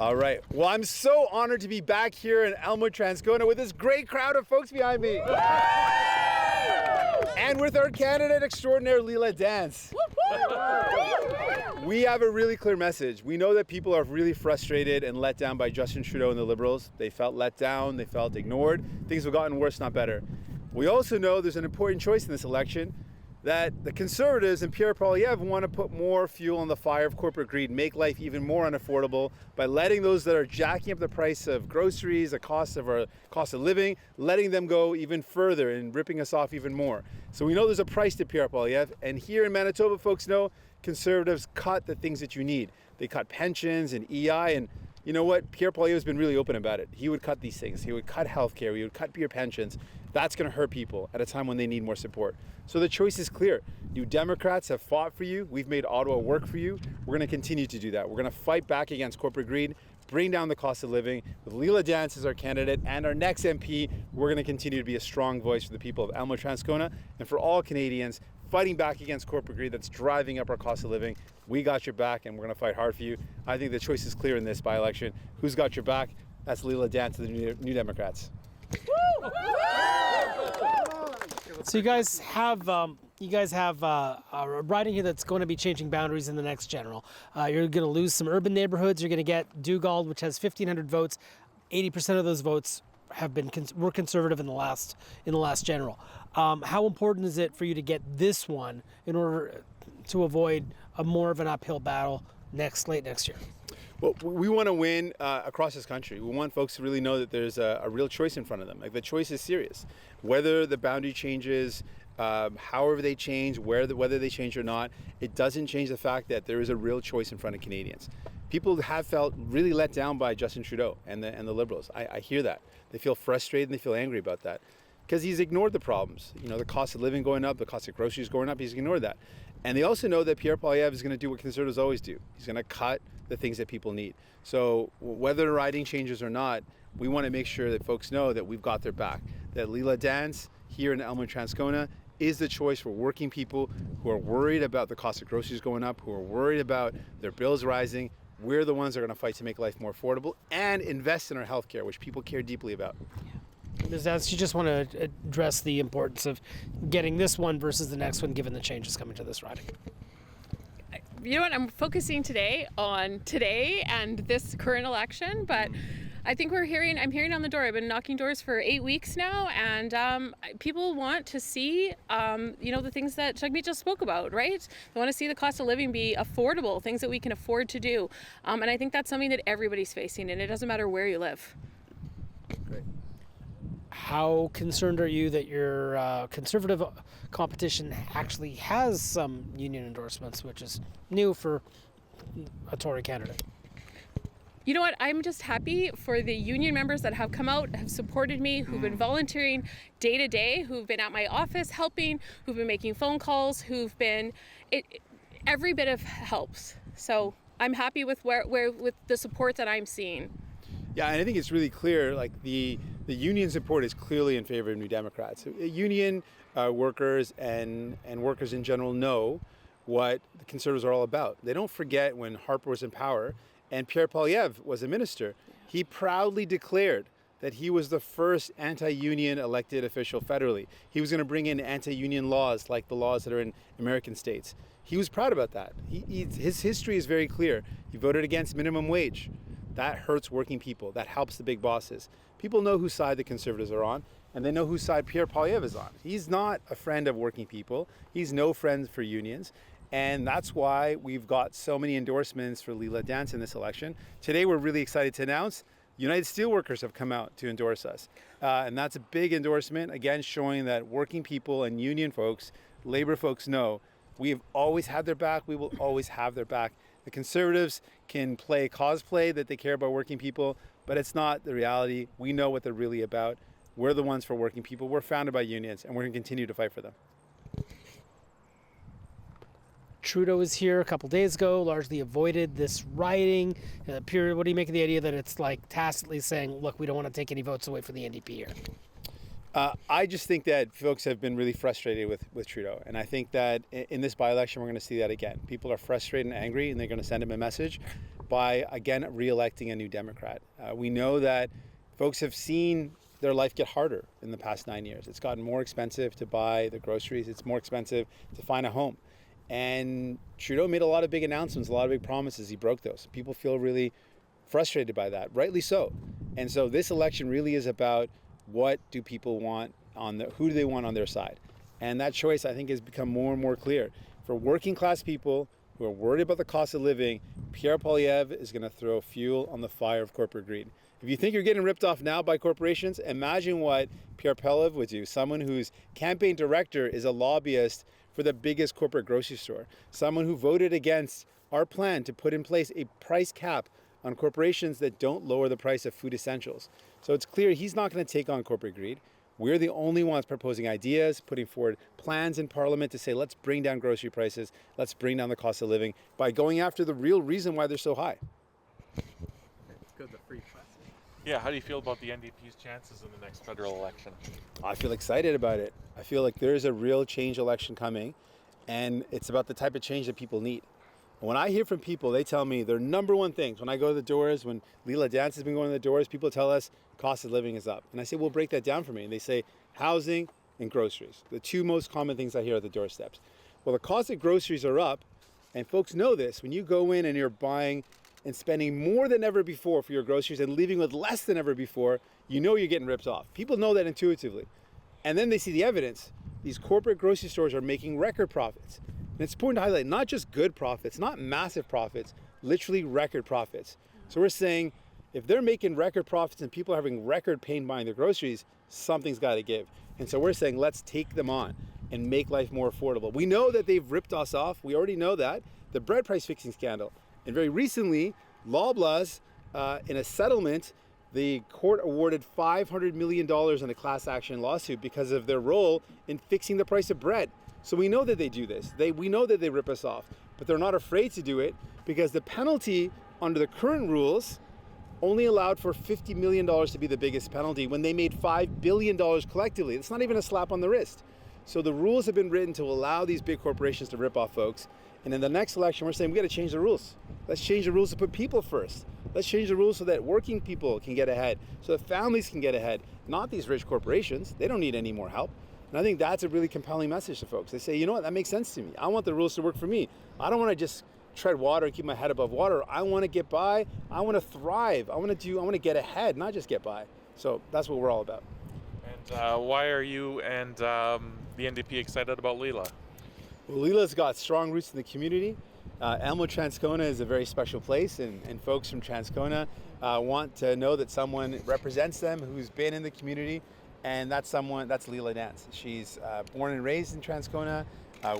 All right. Well, I'm so honored to be back here in Elmwood-Transcona with this great crowd of folks behind me. And with our candidate extraordinaire, Leila Dance. We have a really clear message. We know that people are really frustrated and let down by Justin Trudeau and the Liberals. They felt let down, they felt ignored. Things have gotten worse, not better. We also know there's an important choice in this election, that the Conservatives and Pierre Poilievre want to put more fuel on the fire of corporate greed, make life even more unaffordable by letting those that are jacking up the price of groceries, the cost of living, letting them go even further and ripping us off even more. So we know there's a price to Pierre Poilievre, and here in Manitoba, folks know Conservatives cut the things that you need. They cut pensions and EI, and you know what? Pierre Poilievre has been really open about it. He would cut these things. He would cut healthcare. He would cut your pensions. That's going to hurt people at a time when they need more support. So the choice is clear. New Democrats have fought for you. We've made Ottawa work for you. We're going to continue to do that. We're going to fight back against corporate greed, bring down the cost of living. With Leila Dance as our candidate and our next MP, we're going to continue to be a strong voice for the people of Elmwood-Transcona and for all Canadians fighting back against corporate greed that's driving up our cost of living. We got your back, and we're going to fight hard for you. I think the choice is clear in this by-election. Who's got your back? That's Leila Dance to the New Democrats. So you guys have a riding here that's going to be changing boundaries in the next general. You're going to lose some urban neighborhoods. You're going to get Dugald, which has 1,500 votes. 80% of those votes were Conservative in the last general. How important is it for you to get this one in order to avoid a more of an uphill battle late next year? Well, we want to win across this country. We want folks to really know that there's a real choice in front of them. Like, the choice is serious. Whether the boundary changes, however they change, whether they change or not, it doesn't change the fact that there is a real choice in front of Canadians. People have felt really let down by Justin Trudeau and the Liberals. I hear that. They feel frustrated and they feel angry about that because he's ignored the problems. You know, the cost of living going up, the cost of groceries going up, he's ignored that. And they also know that Pierre Poilievre is going to do what Conservatives always do. He's going to cut the things that people need. So whether the riding changes or not, we want to make sure that folks know that we've got their back. That Leila Dance here in Elmwood-Transcona is the choice for working people who are worried about the cost of groceries going up, who are worried about their bills rising. We're the ones that are going to fight to make life more affordable and invest in our healthcare, which people care deeply about. Ms. Dance, you just want to address the importance of getting this one versus the next one, given the changes coming to this riding. You know what? I'm focusing today on today and this current election, but I think I'm hearing on the door. I've been knocking doors for 8 weeks now, and people want to see, the things that Jagmeet just spoke about, right? They want to see the cost of living be affordable, things that we can afford to do. And I think that's something that everybody's facing, and it doesn't matter where you live. Great. How concerned are you that your Conservative competition actually has some union endorsements, which is new for a Tory candidate? You know what? I'm just happy for the union members that have come out, have supported me, who've been volunteering day to day, who've been at my office helping, who've been making phone calls, every bit of helps. So I'm happy with with the support that I'm seeing. Yeah, and I think it's really clear, like the union support is clearly in favor of New Democrats. Union workers and workers in general know what the Conservatives are all about. They don't forget when Harper was in power and Pierre Poilievre was a minister. He proudly declared that he was the first anti-union elected official federally. He was going to bring in anti-union laws like the laws that are in American states. He was proud about that. His history is very clear. He voted against minimum wage. That hurts working people. That helps the big bosses. People know whose side the Conservatives are on, and they know whose side Pierre Poilievre is on. He's not a friend of working people. He's no friend for unions. And that's why we've got so many endorsements for Leila Dance in this election. Today, we're really excited to announce United Steelworkers have come out to endorse us. And that's a big endorsement, again, showing that working people and union folks, labor folks know we have always had their back. We will always have their back. The Conservatives can play cosplay that they care about working people, but it's not the reality. We know what they're really about. We're the ones for working people. We're founded by unions, and we're going to continue to fight for them. Trudeau was here a couple days ago, largely avoided this riding. What do you make of the idea that it's like tacitly saying, look, we don't want to take any votes away from the NDP here? I just think that folks have been really frustrated with Trudeau. And I think that in this by-election, we're going to see that again. People are frustrated and angry, and they're going to send him a message. by, again, re-electing a new Democrat. We know that folks have seen their life get harder in the past 9 years. It's gotten more expensive to buy the groceries. It's more expensive to find a home. And Trudeau made a lot of big announcements, a lot of big promises. He broke those. People feel really frustrated by that, rightly so. And so this election really is about what do people want who do they want on their side? And that choice, I think, has become more and more clear. For working class people who are worried about the cost of living, Pierre Poilievre is going to throw fuel on the fire of corporate greed. If you think you're getting ripped off now by corporations, imagine what Pierre Poilievre would do. Someone whose campaign director is a lobbyist for the biggest corporate grocery store. Someone who voted against our plan to put in place a price cap on corporations that don't lower the price of food essentials. So it's clear he's not going to take on corporate greed. We're the only ones proposing ideas, putting forward plans in Parliament to say, let's bring down grocery prices, let's bring down the cost of living by going after the real reason why they're so high. Let's go to the free question. Yeah, how do you feel about the NDP's chances in the next federal election? I feel excited about it. I feel like there's a real change election coming, and it's about the type of change that people need. When I hear from people, they tell me their number one things. When I go to the doors, when Leila Dance has been going to the doors, people tell us cost of living is up. And I say, well, break that down for me. And they say housing and groceries, the two most common things I hear at the doorsteps. Well, the cost of groceries are up, and folks know this. When you go in and you're buying and spending more than ever before for your groceries and leaving with less than ever before, you know you're getting ripped off. People know that intuitively. And then they see the evidence. These corporate grocery stores are making record profits. And it's important to highlight not just good profits, not massive profits, literally record profits. So we're saying if they're making record profits and people are having record pain buying their groceries, something's got to give. And so we're saying let's take them on and make life more affordable. We know that they've ripped us off. We already know that. The bread price fixing scandal. And very recently, Loblaws, in a settlement, the court awarded $500 million in a class action lawsuit because of their role in fixing the price of bread. So we know that they do this. We know that they rip us off, but they're not afraid to do it because the penalty under the current rules only allowed for $50 million to be the biggest penalty when they made $5 billion collectively. It's not even a slap on the wrist. So the rules have been written to allow these big corporations to rip off folks. And in the next election, we're saying we got to change the rules. Let's change the rules to put people first. Let's change the rules so that working people can get ahead, so that families can get ahead, not these rich corporations. They don't need any more help. And I think that's a really compelling message to folks. They say, you know what, that makes sense to me. I want the rules to work for me. I don't want to just tread water and keep my head above water. I want to get by. I want to thrive. I want to get ahead, not just get by. So that's what we're all about. And why are you and the NDP excited about Leila? Well, Leila's got strong roots in the community. Elmwood-Transcona is a very special place, and folks from Transcona want to know that someone represents them who's been in the community, and that's Leila Dance. She's born and raised in Transcona,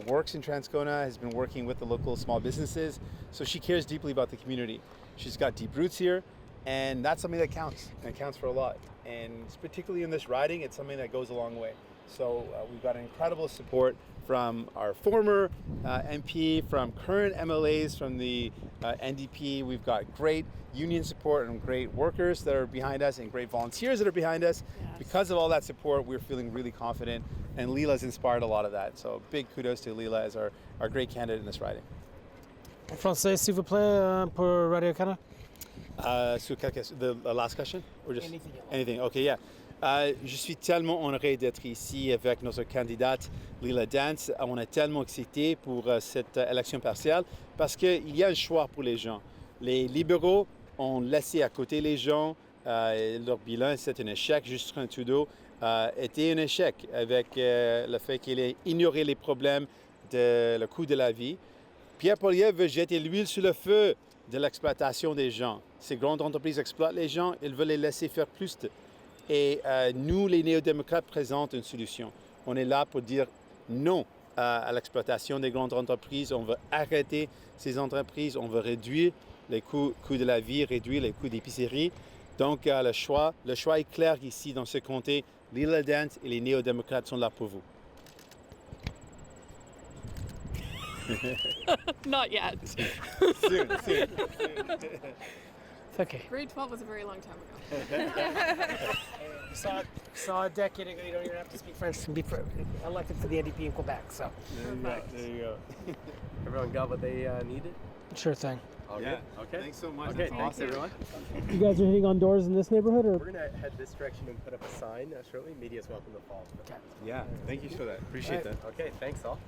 works in Transcona, has been working with the local small businesses, so she cares deeply about the community. She's got deep roots here, and that's something that counts, and it counts for a lot. And particularly in this riding, it's something that goes a long way. So we've got incredible support from our former MP, from current MLAs, from the NDP. We've got great union support and great workers that are behind us and great volunteers that are behind us. Yes. Because of all that support, we're feeling really confident, and Leila's inspired a lot of that. So big kudos to Leila as our great candidate in this riding. En français, s'il vous plaît, pour Radio-Canada. The last question? Or just anything else? Anything, okay, yeah. Je suis tellement honoré d'être ici avec notre candidate Leila Dance. On est tellement excité pour cette élection partielle parce qu'il y a un choix pour les gens. Les libéraux ont laissé à côté les gens. Leur bilan, c'est un échec. Justin Trudeau était un échec avec le fait qu'il ait ignoré les problèmes de le coût de la vie. Pierre Poilievre veut jeter l'huile sur le feu de l'exploitation des gens. Ces grandes entreprises exploitent les gens, ils veulent les laisser faire plus. Et nous, les néo-démocrates, présentons une solution. On est là pour dire non à l'exploitation des grandes entreprises. On veut arrêter ces entreprises, on veut réduire les coûts de la vie, réduire les coûts d'épicerie. Donc le choix est clair ici dans ce comté. Leila Dance et les néo-démocrates sont là pour vous. Not yet. Soon. It's okay. Grade 12 was a very long time ago. Saw a decade ago. You don't even have to speak French to be elected to the NDP in Quebec. So There you go. Everyone got what they needed? sure thing. All Yeah. good? Okay. Thanks so much. Okay, That's thanks awesome. everyone. You guys are hitting on doors in this neighborhood, or? We're gonna head this direction and put up a sign shortly. Media's welcome to follow. Yeah, thank you for that. Appreciate that. Okay, thanks all.